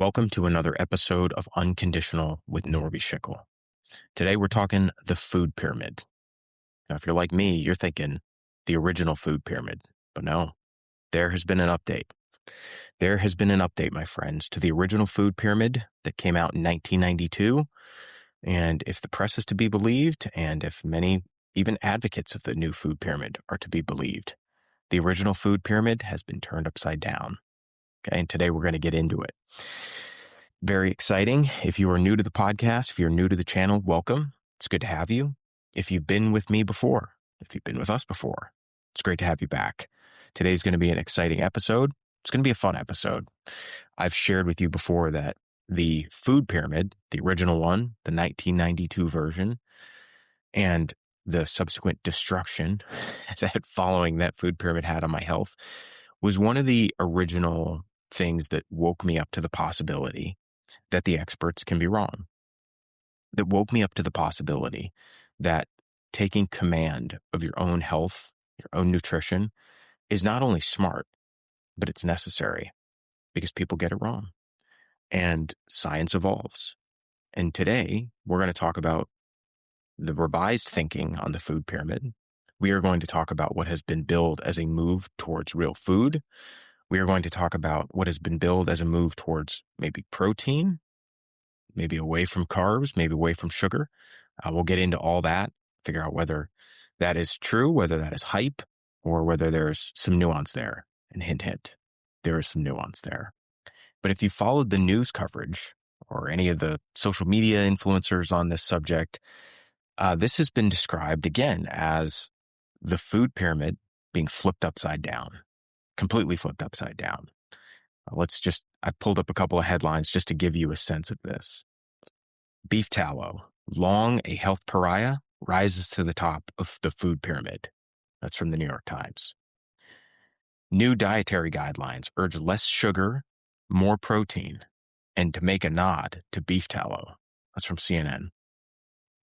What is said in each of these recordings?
Welcome to another episode of Unconditional with Norbie Schickel. Today we're talking the food pyramid. Now, if you're like me, you're thinking the original food pyramid, but no, there has been an update. There has been an update, my friends, to the original food pyramid that came out in 1992. And if the press is to be believed, and if many, even advocates of the new food pyramid are to be believed, the original food pyramid has been turned upside down. Okay, and today we're going to get into it. Very exciting. If you are new to the podcast, if you're new to the channel, welcome. It's good to have you. If you've been with me before, if you've been with us before, it's great to have you back. Today's going to be an exciting episode. It's going to be a fun episode. I've shared with you before that the food pyramid, the original one, the 1992 version, and the subsequent destruction that following that food pyramid had on my health was one of the original things that woke me up to the possibility that the experts can be wrong. That woke me up to the possibility that taking command of your own health, your own nutrition, is not only smart, but it's necessary because people get it wrong. And science evolves. And today, we're going to talk about the revised thinking on the food pyramid. We are going to talk about what has been billed as a move towards real food. We are going to talk about what has been billed as a move towards maybe protein, maybe away from carbs, maybe away from sugar. We'll get into all that, figure out whether that is true, whether that is hype, or whether there's some nuance there. And hint, hint, there is some nuance there. But if you followed the news coverage or any of the social media influencers on this subject, this has been described again as the food pyramid being flipped upside down, completely flipped upside down. I pulled up a couple of headlines just to give you a sense of this. Beef tallow, long a health pariah, rises to the top of the food pyramid. That's from the New York Times. New dietary guidelines urge less sugar, more protein, and to make a nod to beef tallow. That's from CNN.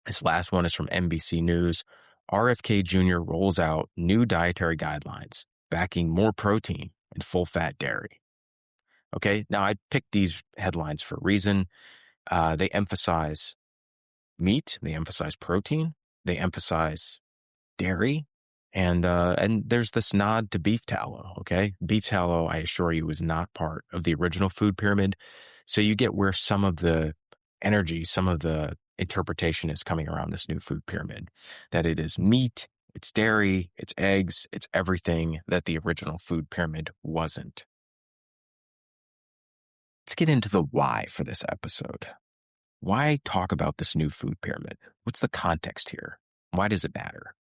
This last one is from NBC News. RFK Jr. rolls out new dietary guidelines, backing more protein and full-fat dairy. Okay, now I picked these headlines for a reason. They emphasize meat, they emphasize protein, they emphasize dairy, and there's this nod to beef tallow, okay? Beef tallow, I assure you, was not part of the original food pyramid. So you get where some of the energy, some of the interpretation is coming around this new food pyramid, that it is meat, it's dairy, it's eggs, it's everything that the original food pyramid wasn't. Let's get into the why for this episode. Why talk about this new food pyramid? What's the context here? Why does it matter?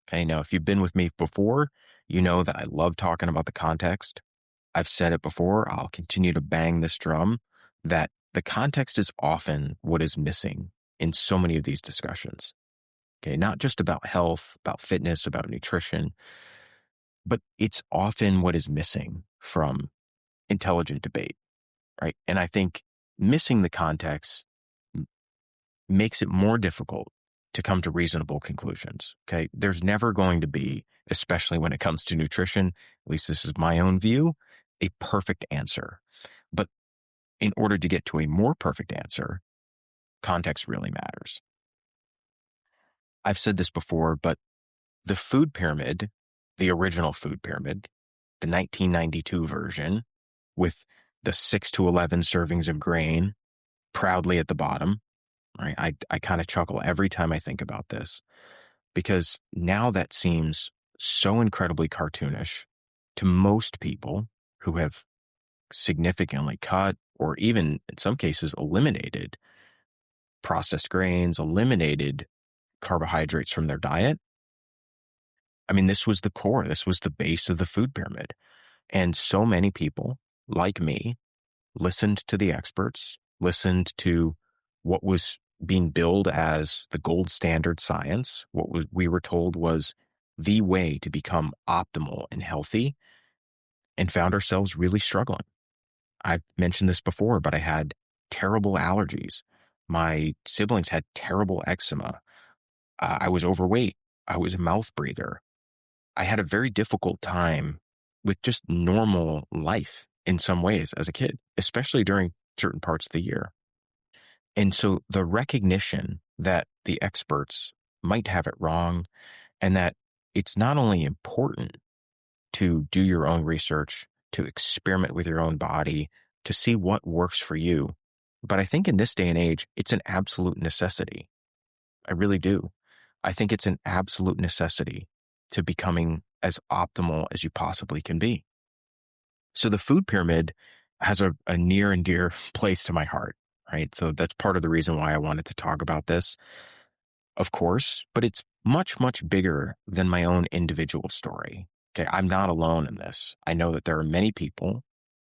Okay, now if you've been with me before, you know that I love talking about the context. I've said it before, I'll continue to bang this drum, that the context is often what is missing in so many of these discussions. Okay, not just about health, about fitness, about nutrition, but it's often what is missing from intelligent debate, right? And I think missing the context makes it more difficult to come to reasonable conclusions, okay? There's never going to be, especially when it comes to nutrition, at least this is my own view, a perfect answer. But in order to get to a more perfect answer, context really matters. I've said this before, but the food pyramid, the original food pyramid, the 1992 version, with the 6 to 11 servings of grain proudly at the bottom, right? I kind of chuckle every time I think about this, because now that seems so incredibly cartoonish to most people who have significantly cut or even in some cases eliminated processed grains, eliminated carbohydrates from their diet. I mean, this was the core, this was the base of the food pyramid. And so many people like me listened to the experts, listened to what was being billed as the gold standard science, we were told was the way to become optimal and healthy, and found ourselves really struggling. I've mentioned this before, but I had terrible allergies. My siblings had terrible eczema. I was overweight. I was a mouth breather. I had a very difficult time with just normal life in some ways as a kid, especially during certain parts of the year. And so the recognition that the experts might have it wrong and that it's not only important to do your own research, to experiment with your own body, to see what works for you. But I think in this day and age, it's an absolute necessity. I really do. I think it's an absolute necessity to becoming as optimal as you possibly can be. So the food pyramid has a near and dear place to my heart, right? So that's part of the reason why I wanted to talk about this, of course, but it's much, much bigger than my own individual story. Okay, I'm not alone in this. I know that there are many people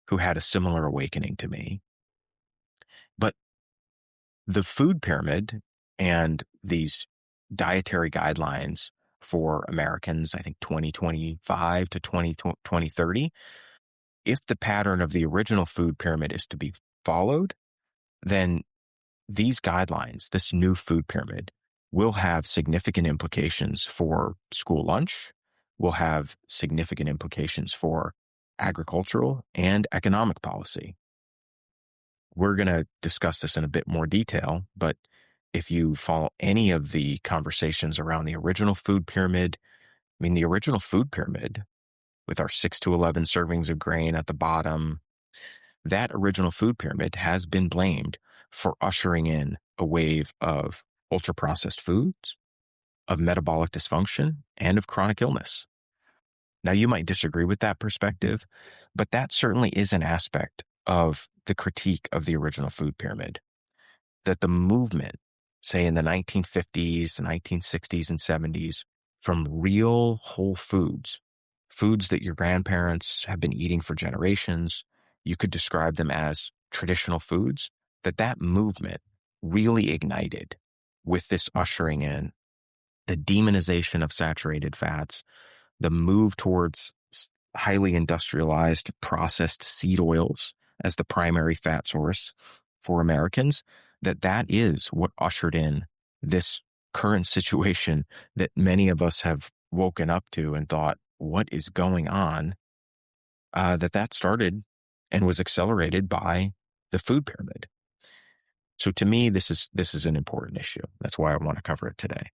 who had a similar awakening to me. But the food pyramid and these dietary guidelines for Americans, I think 2025 to 2030, if the pattern of the original food pyramid is to be followed, then these guidelines, this new food pyramid, will have significant implications for school lunch, will have significant implications for agricultural and economic policy. We're going to discuss this in a bit more detail, but if you follow any of the conversations around the original food pyramid, I mean, the original food pyramid with our 6 to 11 servings of grain at the bottom, that original food pyramid has been blamed for ushering in a wave of ultra processed foods, of metabolic dysfunction, and of chronic illness. Now, you might disagree with that perspective, but that certainly is an aspect of the critique of the original food pyramid. That the movement, say in the 1950s, the 1960s, and 70s, from real whole foods, foods that your grandparents have been eating for generations, you could describe them as traditional foods, that movement really ignited with this ushering in the demonization of saturated fats, the move towards highly industrialized processed seed oils as the primary fat source for Americans, that is what ushered in this current situation that many of us have woken up to and thought, what is going on? That started and was accelerated by the food pyramid. So to me, this is an important issue. That's why I want to cover it today.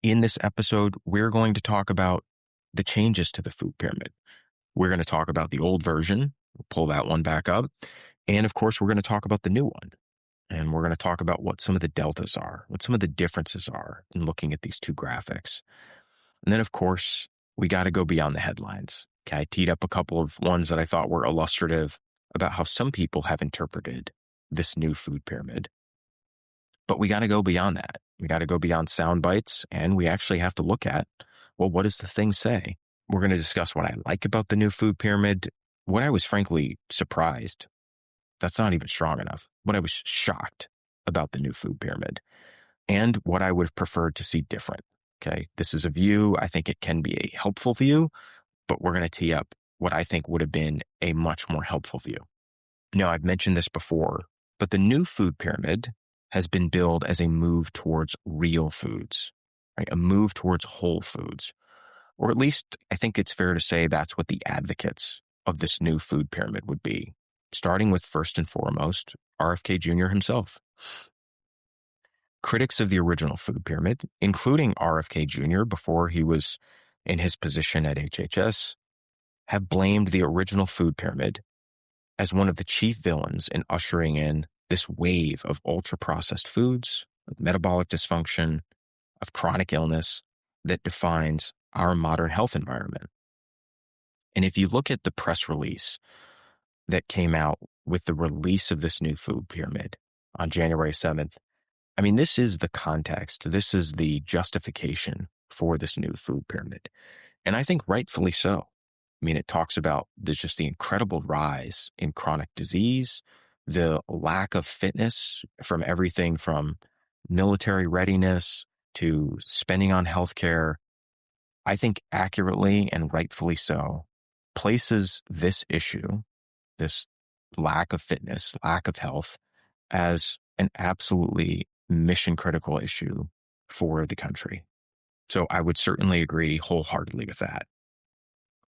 In this episode, we're going to talk about the changes to the food pyramid. We're going to talk about the old version. We'll pull that one back up. And of course, we're going to talk about the new one. And we're going to talk about what some of the deltas are, what some of the differences are in looking at these two graphics. And then, of course, we got to go beyond the headlines. Okay, I teed up a couple of ones that I thought were illustrative about how some people have interpreted this new food pyramid. But we got to go beyond that. We got to go beyond sound bites, and we actually have to look at, well, what does the thing say? We're going to discuss what I like about the new food pyramid, what I was frankly surprised. That's not even strong enough. What I was shocked about the new food pyramid, and what I would have preferred to see different. Okay, this is a view. I think it can be a helpful view, but we're going to tee up what I think would have been a much more helpful view. Now, I've mentioned this before, but the new food pyramid has been billed as a move towards real foods, right? A move towards whole foods. Or at least I think it's fair to say that's what the advocates of this new food pyramid would be, starting with first and foremost, RFK Jr. himself. Critics of the original food pyramid, including RFK Jr. before he was in his position at HHS, have blamed the original food pyramid as one of the chief villains in ushering in this wave of ultra-processed foods, of metabolic dysfunction, of chronic illness that defines our modern health environment. And if you look at the press release that came out with the release of this new food pyramid on January 7th, I mean, this is the context. This is the justification for this new food pyramid. And I think rightfully so. I mean, it talks about just the incredible rise in chronic disease, the lack of fitness from everything from military readiness to spending on healthcare. I think accurately and rightfully so places this issue, this lack of fitness, lack of health, as an absolutely mission critical issue for the country. So I would certainly agree wholeheartedly with that.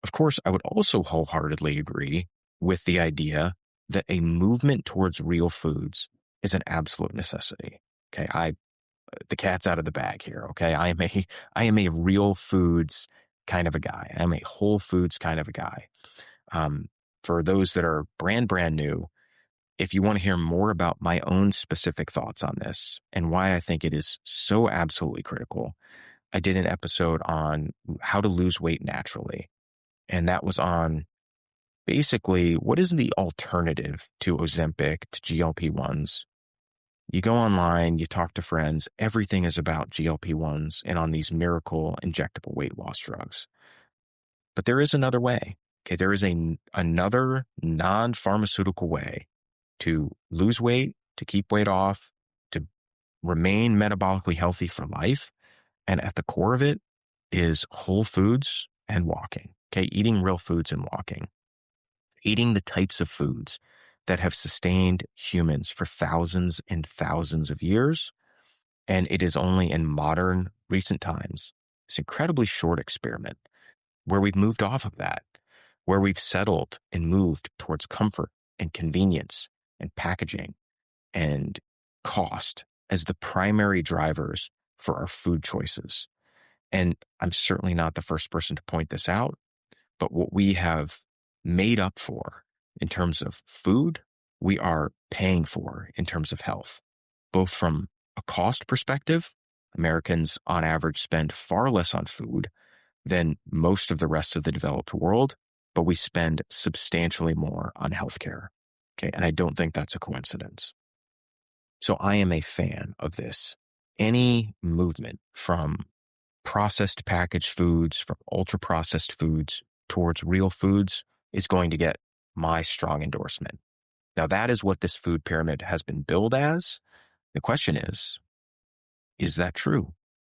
Of course, I would also wholeheartedly agree with the idea that a movement towards real foods is an absolute necessity. Okay, the cat's out of the bag here. Okay, I am a real foods kind of a guy. I'm a whole foods kind of a guy. Um, for those that are brand new, if you want to hear more about my own specific thoughts on this and why I think it is so absolutely critical, I did an episode on how to lose weight naturally. And that was on basically what is the alternative to Ozempic, to GLP-1s. You go online, you talk to friends, everything is about GLP-1s and on these miracle injectable weight loss drugs. But there is another way. Okay, there is another non-pharmaceutical way to lose weight, to keep weight off, to remain metabolically healthy for life. And at the core of it is whole foods and walking. Okay, eating real foods and walking. Eating the types of foods that have sustained humans for thousands and thousands of years. And it is only in modern, recent times, this incredibly short experiment, where we've moved off of that, where we've settled and moved towards comfort and convenience and packaging and cost as the primary drivers for our food choices. And I'm certainly not the first person to point this out, but what we have made up for in terms of food, we are paying for in terms of health, both from a cost perspective. Americans on average spend far less on food than most of the rest of the developed world, but we spend substantially more on healthcare. Okay. And I don't think that's a coincidence. So I am a fan of this. Any movement from processed packaged foods, from ultra processed foods towards real foods is going to get my strong endorsement. Now, that is what this food pyramid has been billed as. The question is that true?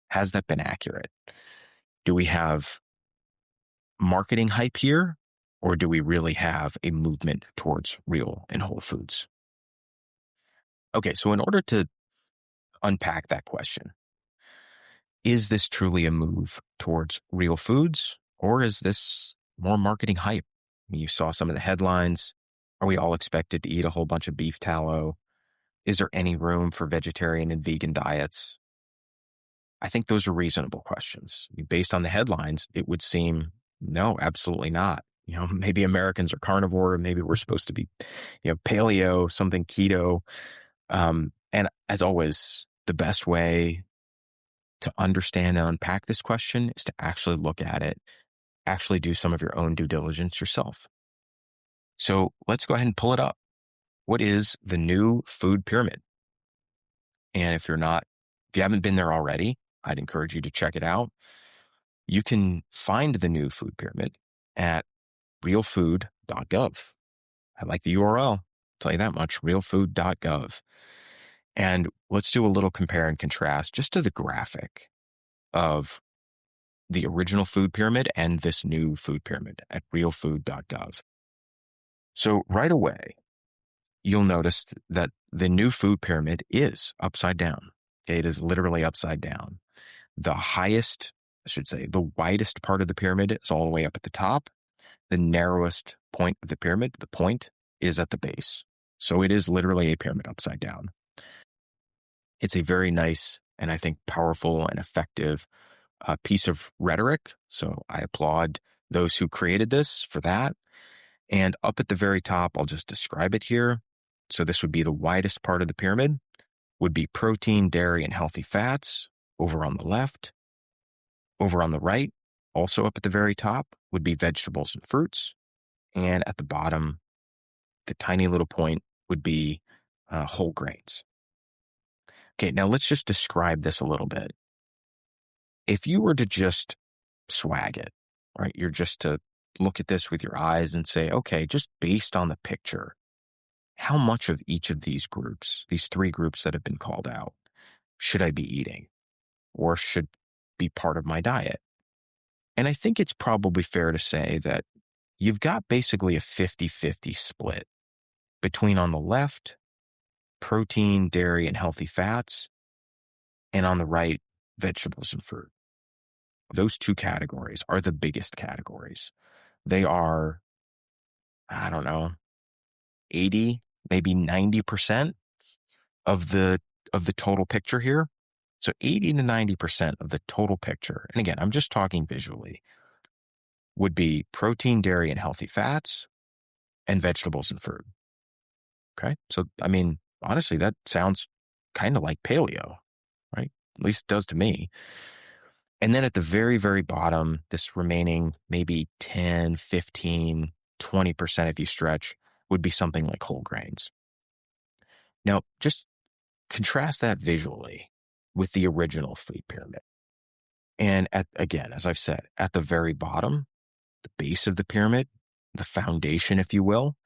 Has that been accurate? Do we have marketing hype here, or do we really have a movement towards real and whole foods? Okay, so in order to unpack that question, is this truly a move towards real foods, or is this more marketing hype? You saw some of the headlines. Are we all expected to eat a whole bunch of beef tallow? Is there any room for vegetarian and vegan diets? I think those are reasonable questions. Based on the headlines, it would seem no, absolutely not. Maybe Americans are carnivore, maybe we're supposed to be, paleo, something keto. And as always, the best way to understand and unpack this question is to actually look at it, actually do some of your own due diligence yourself. So let's go ahead and pull it up. What is the new food pyramid? And if you haven't been there already, I'd encourage you to check it out. You can find the new food pyramid at realfood.gov. I like the URL. I'll tell you that much, realfood.gov. And let's do a little compare and contrast just to the graphic of the original food pyramid and this new food pyramid at realfood.gov. So right away, you'll notice that the new food pyramid is upside down. Okay, it is literally upside down. The widest part of the pyramid is all the way up at the top. The narrowest point of the pyramid, the point, is at the base. So it is literally a pyramid upside down. It's a very nice and I think powerful and effective piece of rhetoric. So I applaud those who created this for that. And up at the very top, I'll just describe it here. So this would be the widest part of the pyramid, would be protein, dairy, and healthy fats over on the left. Over on the right, also up at the very top, would be vegetables and fruits. And at the bottom, the tiny little point would be whole grains. Okay, now let's just describe this a little bit. If you were to just swag it, right, you're just to look at this with your eyes and say, okay, just based on the picture, how much of each of these groups, these three groups that have been called out, should I be eating or should be part of my diet? And I think it's probably fair to say that you've got basically a 50-50 split between on the left, protein, dairy, and healthy fats, and on the right, vegetables and fruit. Those two categories are the biggest categories. They are, I don't know, 80, maybe 90% of the total picture here. So 80 to 90% of the total picture, and again, I'm just talking visually, would be protein, dairy, and healthy fats, and vegetables and fruit. Okay. So, I mean, honestly, that sounds kind of like paleo, right? At least it does to me. And then at the very, very bottom, this remaining maybe 10, 15, 20% if you stretch would be something like whole grains. Now, just contrast that visually with the original food pyramid. And again, as I've said, at the very bottom, the base of the pyramid, the foundation, if you will,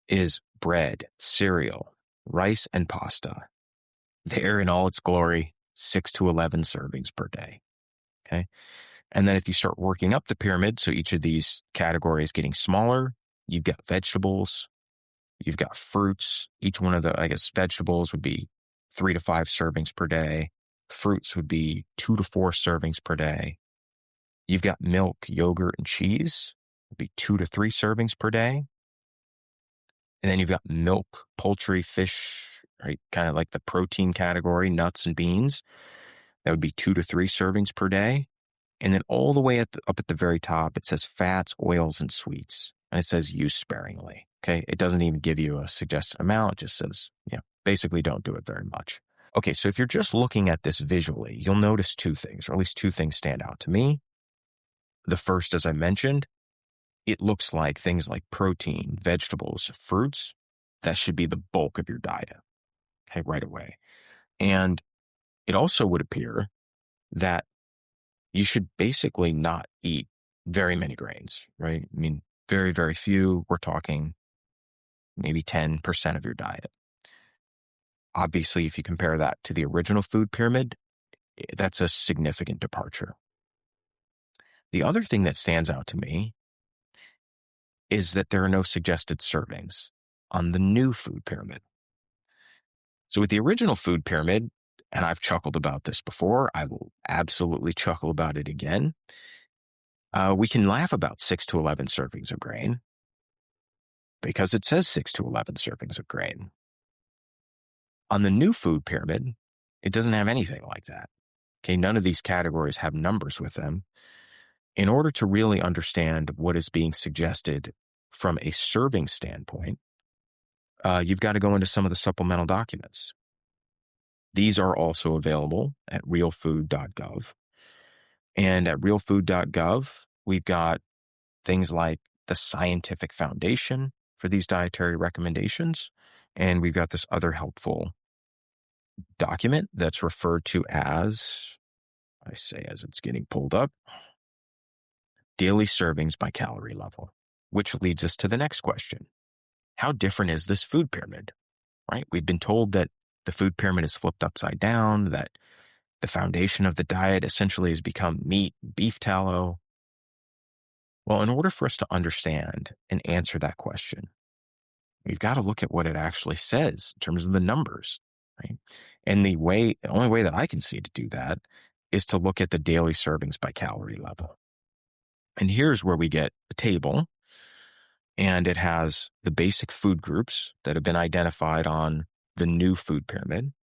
is bread, cereal, rice, and pasta. There in all its glory, 6 to 11 servings per day. Okay. And then if you start working up the pyramid, so each of these categories getting smaller, you've got vegetables, you've got fruits. Each one of the, I guess, vegetables would be 3 to 5 servings per day. Fruits would be 2 to 4 servings per day. You've got milk, yogurt, and cheese would be 2 to 3 servings per day. And then you've got milk, poultry, fish, right? Kind of like the protein category, nuts and beans. That would be 2 to 3 servings per day. And then all the way up at the very top, it says fats, oils, and sweets. And it says use sparingly. Okay. It doesn't even give you a suggested amount. It just says, basically don't do it very much. Okay. So if you're just looking at this visually, you'll notice two things, or at least two things stand out to me. The first, as I mentioned, it looks like things like protein, vegetables, fruits, that should be the bulk of your diet. Okay. Right away. And it also would appear that you should basically not eat very many grains, right? I mean, very, very few. We're talking maybe 10% of your diet. Obviously, if you compare that to the original food pyramid, that's a significant departure. The other thing that stands out to me is that there are no suggested servings on the new food pyramid. So with the original food pyramid, and I've chuckled about this before, I will absolutely chuckle about it again. We can laugh about 6 to 11 servings of grain because it says 6 to 11 servings of grain. On the new food pyramid, it doesn't have anything like that. Okay, none of these categories have numbers with them. In order to really understand what is being suggested from a serving standpoint, you've got to go into some of the supplemental documents. These are also available at realfood.gov. And at realfood.gov, we've got things like the scientific foundation for these dietary recommendations. And we've got this other helpful document that's referred to as, I say as it's getting pulled up, daily servings by calorie level, which leads us to the next question. How different is this food pyramid, right? We've been told that the food pyramid is flipped upside down, that the foundation of the diet essentially has become meat, beef tallow. Well, in order for us to understand and answer that question, we've got to look at what it actually says in terms of the numbers, right? And the only way that I can see to do that is to look at the daily servings by calorie level. And here's where we get a table, and it has the basic food groups that have been identified on the new food pyramid.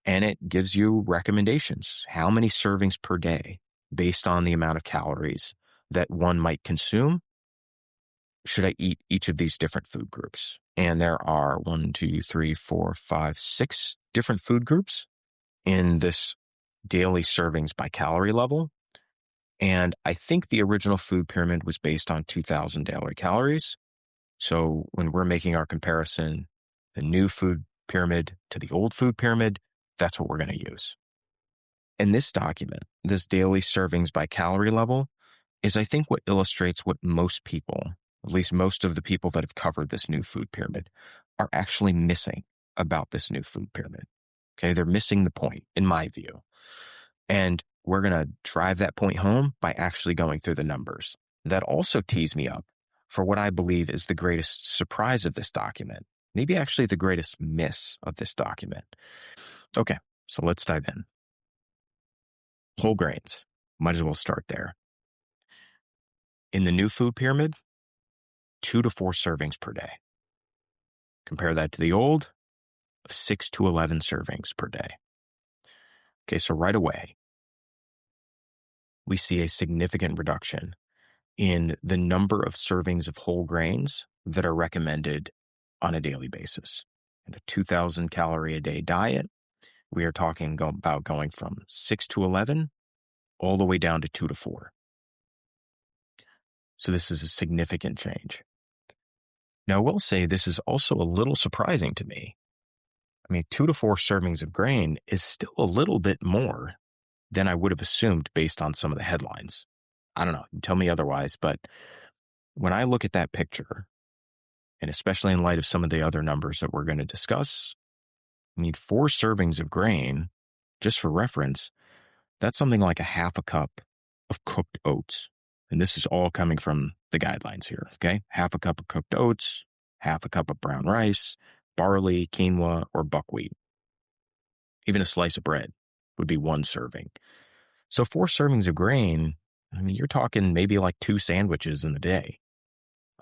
And it gives you recommendations, how many servings per day based on the amount of calories that one might consume. Should I eat each of these different food groups? And there are 6 different food groups in this daily servings by calorie level. And I think the original food pyramid was based on 2,000 daily calories. So when we're making our comparison, the new food pyramid to the old food pyramid, that's what we're going to use. And this document, this daily servings by calorie level, is I think what illustrates what most people, at least most of the people that have covered this new food pyramid, are actually missing about this new food pyramid. Okay, they're missing the point, in my view. And we're going to drive that point home by actually going through the numbers. That also tees me up for what I believe is the greatest surprise of this document, maybe actually the greatest miss of this document. Okay, so let's dive in. Whole grains. Might as well start there. In the new food pyramid, 2 to 4 servings per day. Compare that to the old of 6 to 11 servings per day. Okay, so right away, we see a significant reduction in the number of servings of whole grains that are recommended on a daily basis. In a 2,000 calorie a day diet, we are talking about going from 6 to 11 all the way down to 2 to 4. So this is a significant change. Now, I will say this is also a little surprising to me. I mean, 2 to 4 servings of grain is still a little bit more than I would have assumed based on some of the headlines. I don't know, tell me otherwise, but when I look at that picture, and especially in light of some of the other numbers that we're going to discuss, I mean, 4 servings of grain, just for reference, that's something like a half a cup of cooked oats. And this is all coming from the guidelines here, okay? Half a cup of cooked oats, half a cup of brown rice, barley, quinoa, or buckwheat. Even a slice of bread would be 1 serving. So 4 servings of grain, I mean, you're talking maybe like 2 sandwiches in the day.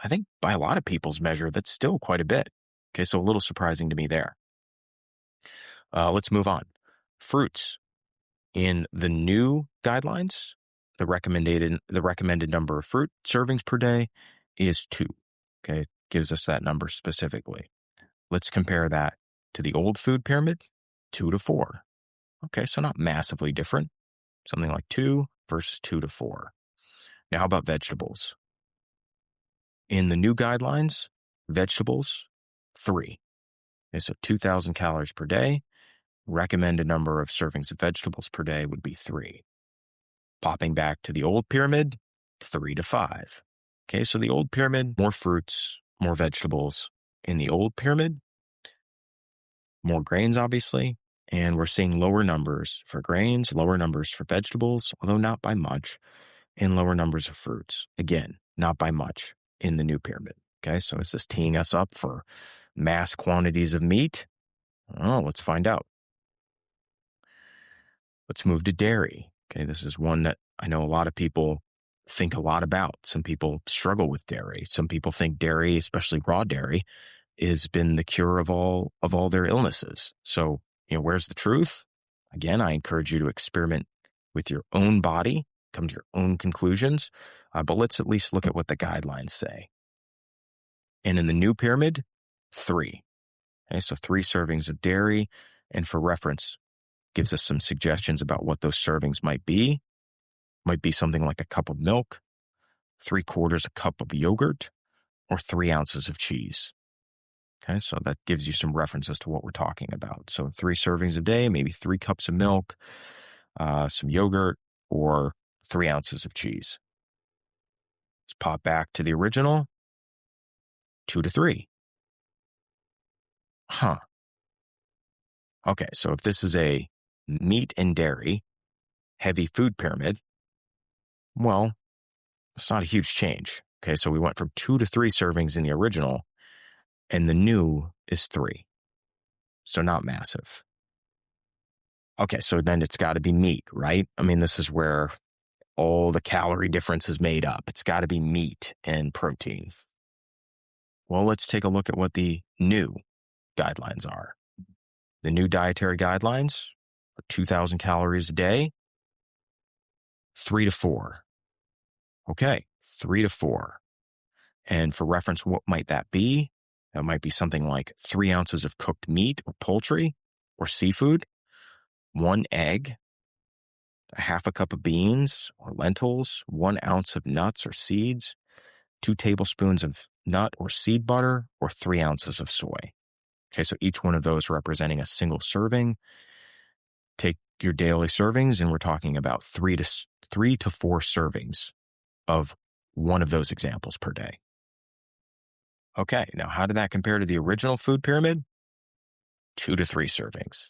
I think by a lot of people's measure, that's still quite a bit. Okay, so a little surprising to me there. Let's move on. Fruits. In the new guidelines, the recommended number of fruit servings per day is 2. Okay, it gives us that number specifically. Let's compare that to the old food pyramid, 2 to 4. Okay, so not massively different. Something like 2 versus 2 to 4. Now, how about vegetables? In the new guidelines, vegetables, 3. Okay, so 2,000 calories per day. Recommended number of servings of vegetables per day would be 3. Popping back to the old pyramid, 3 to 5. Okay, so the old pyramid, more fruits, more vegetables. In the old pyramid, more grains, obviously, and we're seeing lower numbers for grains, lower numbers for vegetables, although not by much, and lower numbers of fruits. Again, not by much in the new pyramid. Okay, so is this teeing us up for mass quantities of meat? Oh, let's find out. Let's move to dairy. Okay, this is one that I know a lot of people think a lot about. Some people struggle with dairy. Some people think dairy, especially raw dairy, has been the cure of all their illnesses. So, where's the truth? Again, I encourage you to experiment with your own body, come to your own conclusions. But let's at least look at what the guidelines say. And in the new pyramid, 3. Okay, so 3 servings of dairy. And for reference, gives us some suggestions about what those servings might be. Might be something like a cup of milk, 3/4 a cup of yogurt, or 3 ounces of cheese. Okay, so that gives you some references to what we're talking about. So 3 servings a day, maybe 3 cups of milk, some yogurt, or 3 ounces of cheese. Let's pop back to the original, 2 to 3. Huh. Okay, so if this is a meat and dairy heavy food pyramid, well, it's not a huge change. Okay, so we went from 2 to 3 servings in the original, and the new is 3. So not massive. Okay, so then it's got to be meat, right? I mean, this is where all the calorie difference is made up. It's got to be meat and protein. Well, let's take a look at what the new guidelines are. The new dietary guidelines are 2,000 calories a day, 3 to 4. Okay, 3 to 4. And for reference, what might that be? That might be something like 3 ounces of cooked meat or poultry or seafood, 1 egg, a half a cup of beans or lentils, 1 ounce of nuts or seeds, 2 tablespoons of nut or seed butter, or 3 ounces of soy. Okay, so each one of those representing a single serving. Take your daily servings, and we're talking about 3 to 4 servings of one of those examples per day. Okay, now how did that compare to the original food pyramid? 2 to 3 servings.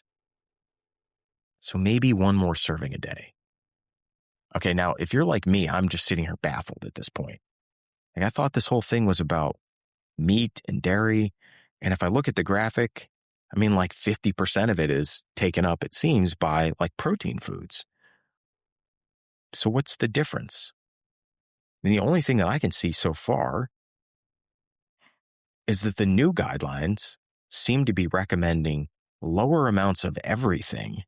So maybe 1 more serving a day. Okay, now if you're like me, I'm just sitting here baffled at this point. Like, I thought this whole thing was about meat and dairy. And if I look at the graphic, I mean, like 50% of it is taken up, it seems, by like protein foods. So what's the difference? I mean, the only thing that I can see so far is that the new guidelines seem to be recommending lower amounts of everything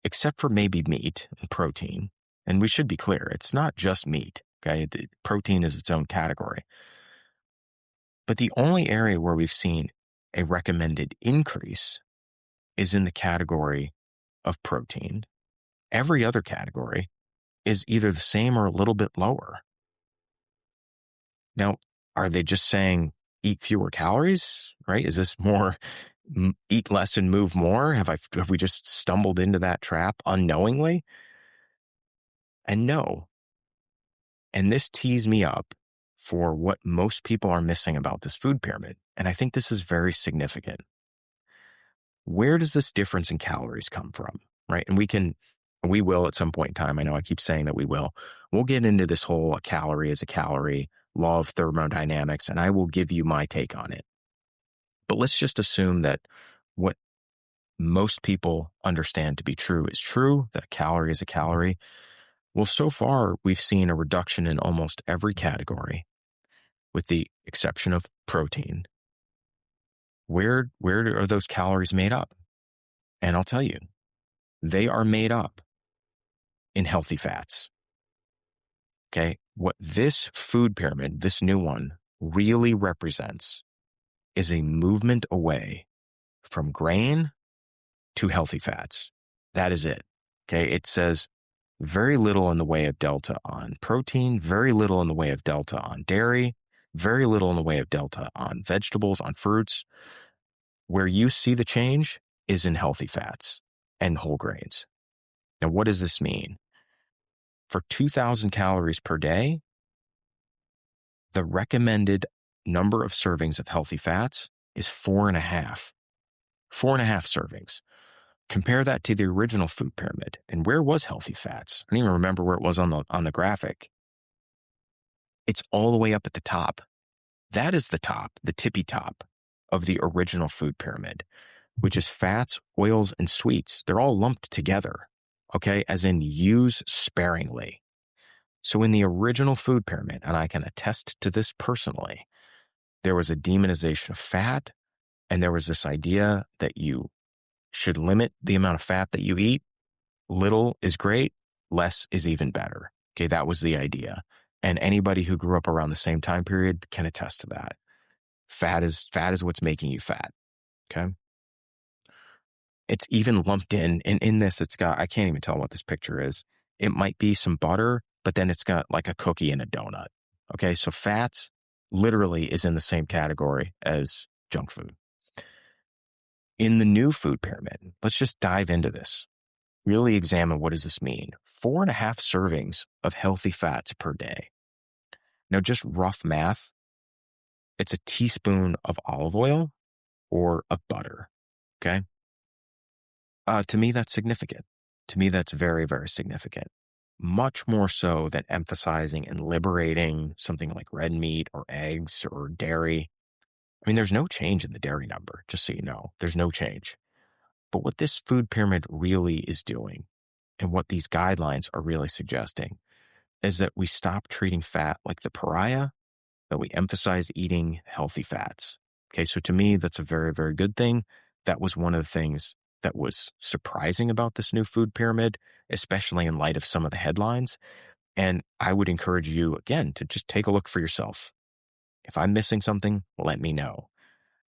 except for maybe meat and protein. And we should be clear, it's not just meat, okay? Protein is its own category. But the only area where we've seen a recommended increase is in the category of protein. Every other category is either the same or a little bit lower. Now, are they just saying eat fewer calories, right? Is this more eat less and move more? Have we just stumbled into that trap unknowingly? And no. And this tees me up for what most people are missing about this food pyramid. And I think this is very significant. Where does this difference in calories come from, right? And we will at some point in time. I know I keep saying that we will. We'll get into this whole a calorie is a calorie, law of thermodynamics, and I will give you my take on it. But let's just assume that what most people understand to be true is true, that a calorie is a calorie. Well, so far, we've seen a reduction in almost every category, with the exception of protein. Where are those calories made up? And I'll tell you, they are made up in healthy fats. Okay, what this food pyramid, this new one, really represents is a movement away from grain to healthy fats. That is it. Okay, it says very little in the way of delta on protein, very little in the way of delta on dairy, very little in the way of delta on vegetables, on fruits. Where you see the change is in healthy fats and whole grains. Now, what does this mean? For 2,000 calories per day, the recommended number of servings of healthy fats is 4.5. 4.5 servings. Compare that to the original food pyramid. And where was healthy fats? I don't even remember where it was on the graphic. It's all the way up at the top. That is the top, the tippy top of the original food pyramid, which is fats, oils, and sweets. They're all lumped together, okay, as in use sparingly. So in the original food pyramid, and I can attest to this personally, there was a demonization of fat, and there was this idea that you should limit the amount of fat that you eat. Little is great, less is even better. Okay, that was the idea. And anybody who grew up around the same time period can attest to that. Fat is what's making you fat. Okay. It's even lumped in this, it's got, I can't even tell what this picture is. It might be some butter, but then it's got like a cookie and a donut. Okay, so fats literally is in the same category as junk food. In the new food pyramid, let's just dive into this. Really examine, what does this mean? 4.5 servings of healthy fats per day. Now, just rough math, it's a teaspoon of olive oil or of butter. Okay. To me, that's significant. To me, that's very, very significant. Much more so than emphasizing and liberating something like red meat or eggs or dairy. I mean, there's no change in the dairy number, just so you know. There's no change. But what this food pyramid really is doing, and what these guidelines are really suggesting, is that we stop treating fat like the pariah, that we emphasize eating healthy fats. Okay, so to me, that's a very, very good thing. That was one of the things that was surprising about this new food pyramid, especially in light of some of the headlines. And I would encourage you, again, to just take a look for yourself. If I'm missing something, let me know.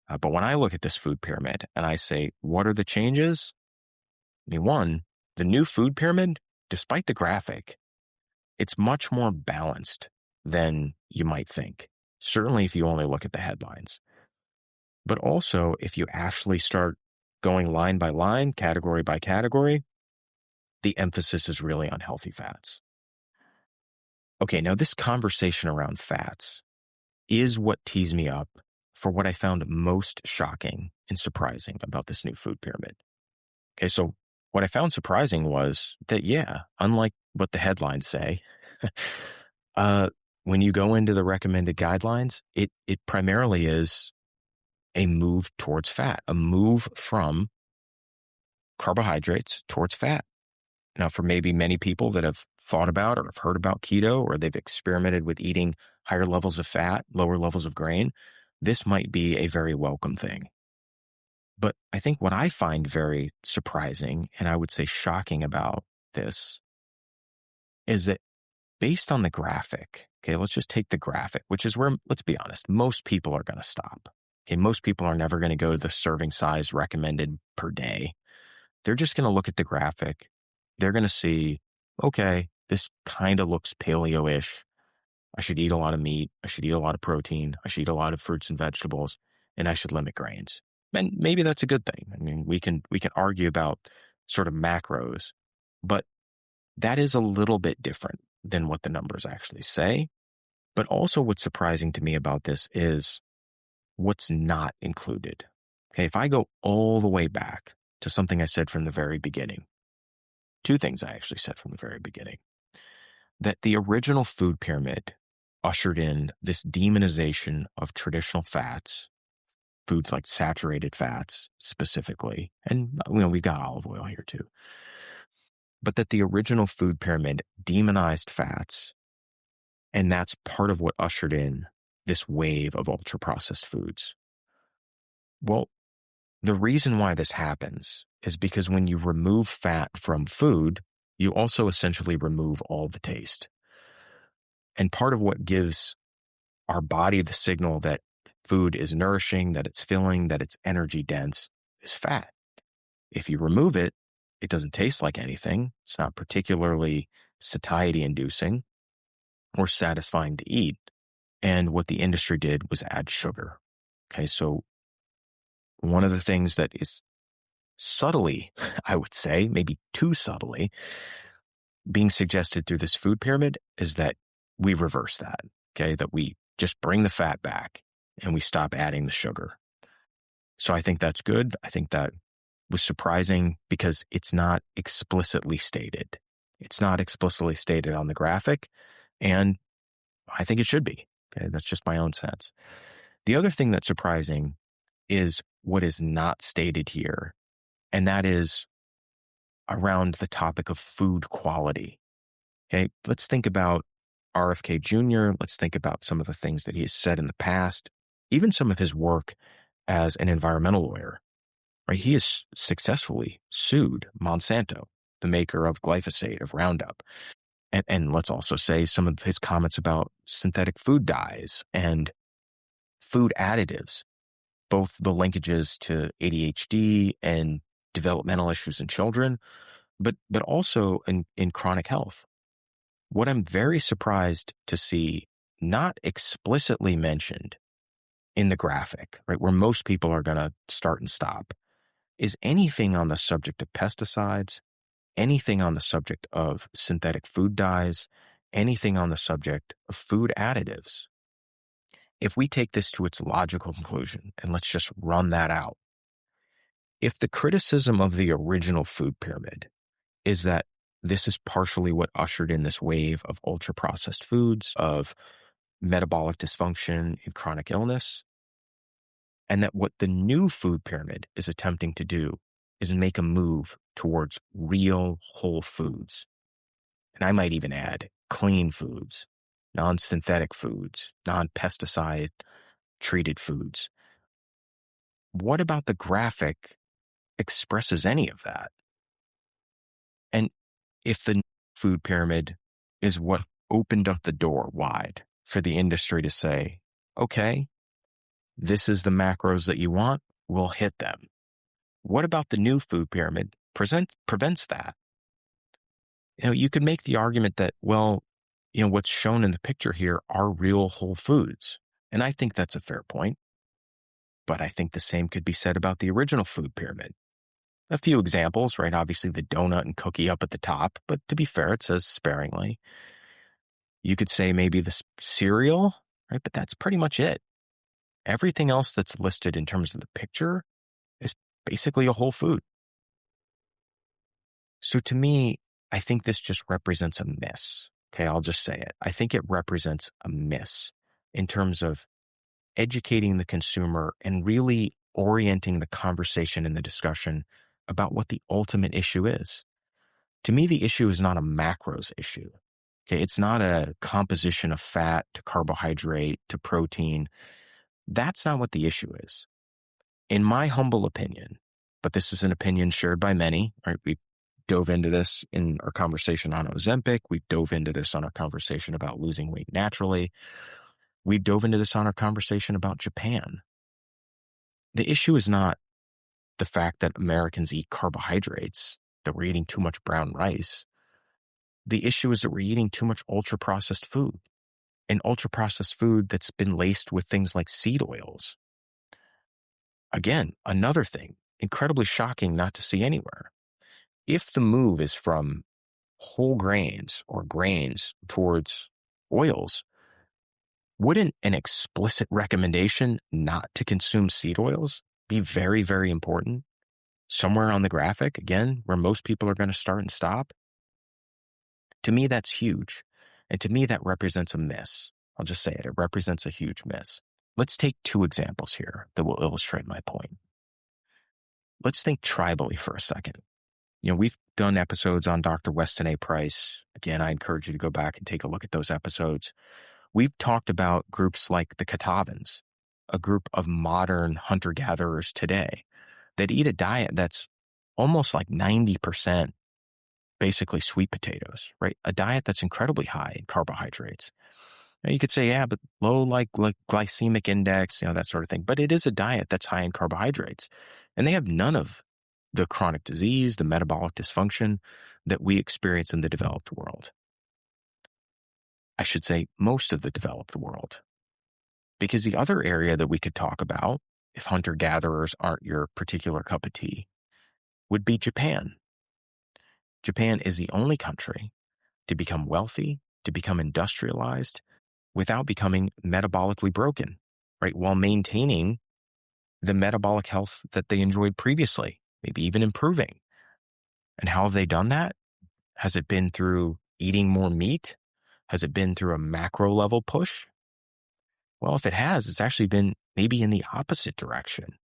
But when I look at this food pyramid and I say, what are the changes? I mean, one, the new food pyramid, despite the graphic, it's much more balanced than you might think. Certainly if you only look at the headlines. But also, if you actually start going line by line, category by category, the emphasis is really on healthy fats. Okay, now this conversation around fats is what tees me up for what I found most shocking and surprising about this new food pyramid. Okay, so what I found surprising was that, yeah, unlike what the headlines say, when you go into the recommended guidelines, it primarily is a move towards fat, a move from carbohydrates towards fat. Now, for maybe many people that have thought about or have heard about keto, or they've experimented with eating higher levels of fat, lower levels of grain, this might be a very welcome thing. But I think what I find very surprising, and I would say shocking about this, is that based on the graphic, okay, let's just take the graphic, which is where, let's be honest, most people are going to stop. Okay, most people are never going to go to the serving size recommended per day. They're just going to look at the graphic. They're going to see, okay, this kind of looks paleo-ish. I should eat a lot of meat. I should eat a lot of protein. I should eat a lot of fruits and vegetables, and I should limit grains. And maybe that's a good thing. I mean, we can argue about sort of macros, but that is a little bit different than what the numbers actually say. But also what's surprising to me about this is what's not included. Okay, if I go all the way back to something I said from the very beginning, two things I actually said from the very beginning, that the original food pyramid ushered in this demonization of traditional fats, foods like saturated fats specifically, and we've got olive oil here too, but that the original food pyramid demonized fats, and that's part of what ushered in this wave of ultra-processed foods. Well, the reason why this happens is because when you remove fat from food, you also essentially remove all the taste. And part of what gives our body the signal that food is nourishing, that it's filling, that it's energy dense is fat. If you remove it, it doesn't taste like anything. It's not particularly satiety inducing or satisfying to eat. And what the industry did was add sugar. Okay, so one of the things that is subtly, I would say, maybe too subtly, being suggested through this food pyramid is that we reverse that, okay, that we just bring the fat back and we stop adding the sugar. So I think that's good. I think that was surprising because it's not explicitly stated. It's not explicitly stated on the graphic, and I think it should be. Okay, that's just my own sense. The other thing that's surprising is what is not stated here, and that is around the topic of food quality. Okay, let's think about RFK Jr. Let's think about some of the things that he has said in the past, even some of his work as an environmental lawyer. Right? He has successfully sued Monsanto, the maker of glyphosate, of Roundup. And let's also say some of his comments about synthetic food dyes and food additives, both the linkages to ADHD and developmental issues in children, but also in chronic health. What I'm very surprised to see not explicitly mentioned in the graphic, right, where most people are going to start and stop, is anything on the subject of pesticides, anything on the subject of synthetic food dyes, anything on the subject of food additives. If we take this to its logical conclusion, and let's just run that out, if the criticism of the original food pyramid is that this is partially what ushered in this wave of ultra-processed foods, of metabolic dysfunction and chronic illness, and that what the new food pyramid is attempting to do is make a move towards real whole foods. And I might even add clean foods, non-synthetic foods, non-pesticide treated foods. What about the graphic expresses any of that? And if the food pyramid is what opened up the door wide for the industry to say, okay, this is the macros that you want, we'll hit them. What about the new food pyramid prevents that? You could make the argument that, well, what's shown in the picture here are real whole foods. And I think that's a fair point. But I think the same could be said about the original food pyramid. A few examples, right? Obviously the donut and cookie up at the top, but to be fair, it says sparingly. You could say maybe the cereal, right? But that's pretty much it. Everything else that's listed in terms of the picture is basically a whole food. So to me, I think this just represents a miss. Okay, I'll just say it. I think it represents a miss in terms of educating the consumer and really orienting the conversation and the discussion about what the ultimate issue is. To me, the issue is not a macros issue. Okay, it's not a composition of fat to carbohydrate to protein. That's not what the issue is. In my humble opinion, but this is an opinion shared by many, right? We dove into this in our conversation on Ozempic. We dove into this on our conversation about losing weight naturally. We dove into this on our conversation about Japan. The issue is not the fact that Americans eat carbohydrates, that we're eating too much brown rice. The issue is that we're eating too much ultra-processed food, and ultra-processed food that's been laced with things like seed oils. Again, another thing, incredibly shocking not to see anywhere. If the move is from whole grains or grains towards oils, wouldn't an explicit recommendation not to consume seed oils be very, very important? Somewhere on the graphic, again, where most people are going to start and stop? To me, that's huge. And to me, that represents a miss. I'll just say it. It represents a huge miss. Let's take two examples here that will illustrate my point. Let's think tribally for a second. We've done episodes on Dr. Weston A. Price. Again, I encourage you to go back and take a look at those episodes. We've talked about groups like the Catawbans, a group of modern hunter-gatherers today that eat a diet that's almost like 90% basically sweet potatoes, right? A diet that's incredibly high in carbohydrates. Now you could say, yeah, but low like glycemic index, that sort of thing. But it is a diet that's high in carbohydrates. And they have none of the chronic disease, the metabolic dysfunction that we experience in the developed world. I should say most of the developed world. Because the other area that we could talk about, if hunter-gatherers aren't your particular cup of tea, would be Japan. Japan is the only country to become wealthy, to become industrialized, without becoming metabolically broken, right? While maintaining the metabolic health that they enjoyed previously, maybe even improving. And how have they done that? Has it been through eating more meat? Has it been through a macro level push? Well, if it has, it's actually been maybe in the opposite direction.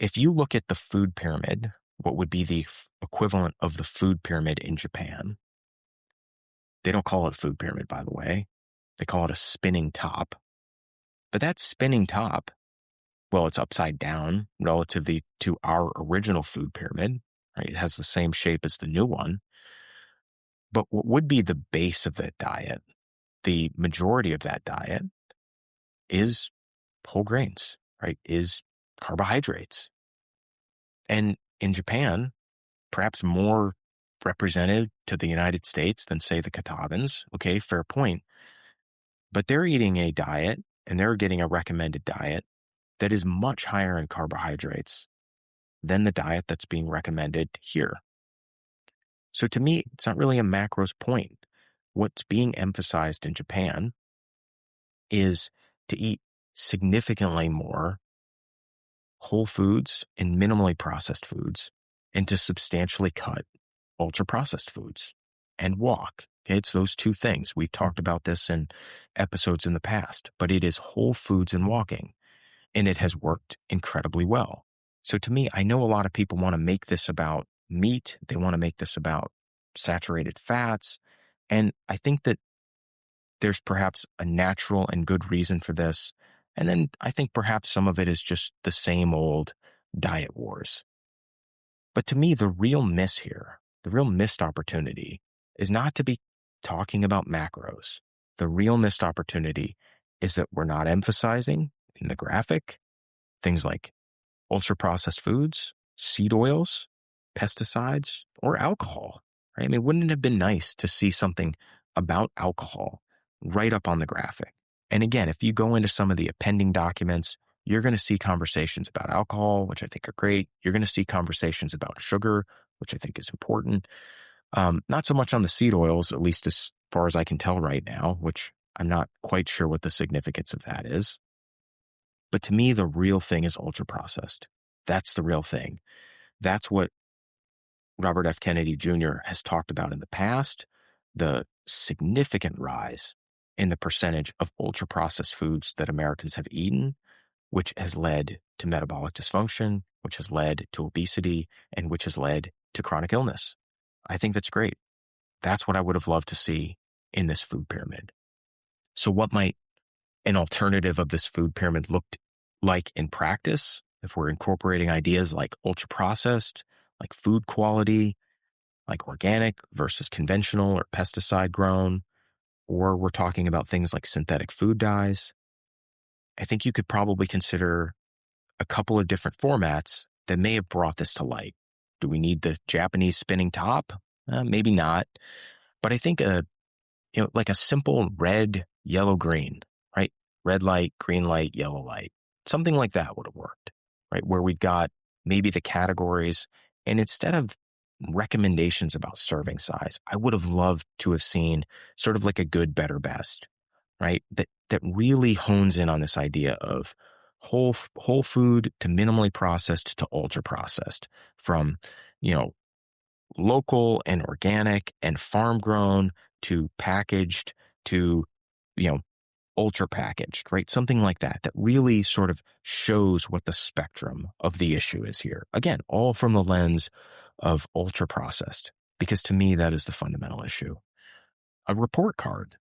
If you look at the food pyramid, what would be the equivalent of the food pyramid in Japan? They don't call it a food pyramid, by the way. They call it a spinning top. But that spinning top, well, it's upside down relatively to our original food pyramid. Right? It has the same shape as the new one. But what would be the base of that diet, the majority of that diet, is whole grains, right? Is carbohydrates. And in Japan, perhaps more represented to the United States than, say, the Catawbans. Okay, fair point. But they're eating a diet and they're getting a recommended diet that is much higher in carbohydrates than the diet that's being recommended here. So to me, it's not really a macros point. What's being emphasized in Japan is to eat significantly more whole foods and minimally processed foods and to substantially cut ultra-processed foods and walk. Okay, it's those two things. We've talked about this in episodes in the past, but it is whole foods and walking, and it has worked incredibly well. So to me, I know a lot of people want to make this about meat. They want to make this about saturated fats. And I think that there's perhaps a natural and good reason for this. And then I think perhaps some of it is just the same old diet wars. But to me, the real miss here, the real missed opportunity is not to be talking about macros. The real missed opportunity is that we're not emphasizing in the graphic things like ultra-processed foods, seed oils, pesticides, or alcohol. Right? I mean, wouldn't it have been nice to see something about alcohol right up on the graphic? And again, if you go into some of the appending documents, you're going to see conversations about alcohol, which I think are great. You're going to see conversations about sugar, which I think is important. Not so much on the seed oils, at least as far as I can tell right now, which I'm not quite sure what the significance of that is. But to me, the real thing is ultra-processed. That's the real thing. That's what Robert F. Kennedy Jr. has talked about in the past, the significant rise in the percentage of ultra-processed foods that Americans have eaten, which has led to metabolic dysfunction, which has led to obesity, and which has led to chronic illness. I think that's great. That's what I would have loved to see in this food pyramid. So what might an alternative of this food pyramid look like in practice? if we're incorporating ideas like ultra processed, like food quality, like organic versus conventional or pesticide grown, or we're talking about things like synthetic food dyes, I think you could probably consider a couple of different formats that may have brought this to light. Do we need the Japanese spinning top? Maybe not. But I think like a simple red, yellow, green, right? Red light, green light, yellow light. Something like that would have worked, right? Where we've got maybe the categories, and instead of recommendations about serving size, I would have loved to have seen sort of like a good, better, best, right? That really hones in on this idea of whole food to minimally processed to ultra processed, from, you know, local and organic and farm grown to packaged to, you know, ultra packaged, right? Something like that, that really sort of shows what the spectrum of the issue is here. Again, all from the lens of ultra processed, because to me, that is the fundamental issue. A report card,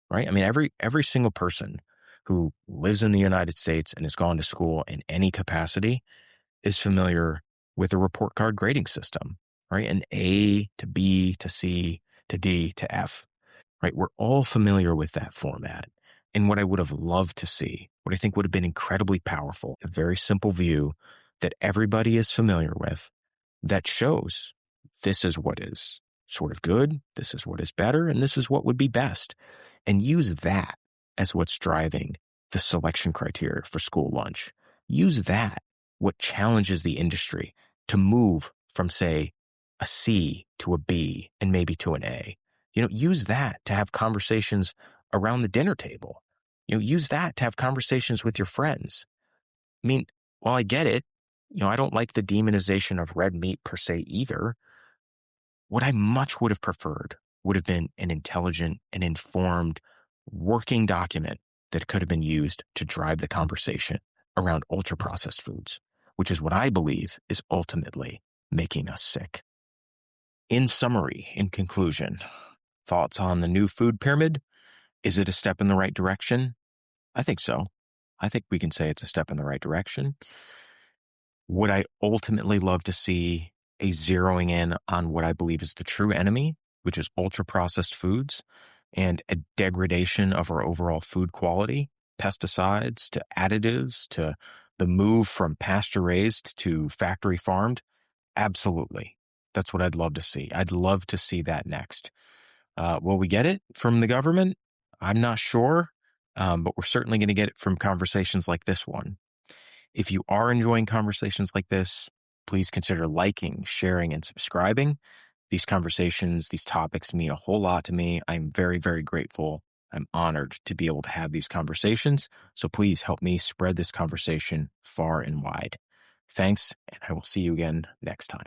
right? I mean, every single person who lives in the United States and has gone to school in any capacity is familiar with a report card grading system, right? An A to B to C to D to F, right? We're all familiar with that format. And what I would have loved to see, what I think would have been incredibly powerful, a very simple view that everybody is familiar with, that shows this is what is sort of good, this is what is better, and this is what would be best. And use that as what's driving the selection criteria for school lunch. Use that, what challenges the industry to move from, say, a C to a B and maybe to an A. You know, use that to have conversations around the dinner table. You know, use that to have conversations with your friends. I mean, while I get it, you know, I don't like the demonization of red meat per se either. What I much would have preferred would have been an intelligent and informed working document that could have been used to drive the conversation around ultra processed foods, which is what I believe is ultimately making us sick. In summary, in conclusion, thoughts on the new food pyramid? Is it a step in the right direction? I think so. I think we can say it's a step in the right direction. Would I ultimately love to see a zeroing in on what I believe is the true enemy, which is ultra processed foods, and a degradation of our overall food quality, pesticides to additives to the move from pasture raised to factory farmed? Absolutely. That's what I'd love to see. I'd love to see that next. Will we get it from the government? I'm not sure, but we're certainly going to get it from conversations like this one. If you are enjoying conversations like this, please consider liking, sharing, and subscribing. These conversations, these topics mean a whole lot to me. I'm very, very grateful. I'm honored to be able to have these conversations. So please help me spread this conversation far and wide. Thanks, and I will see you again next time.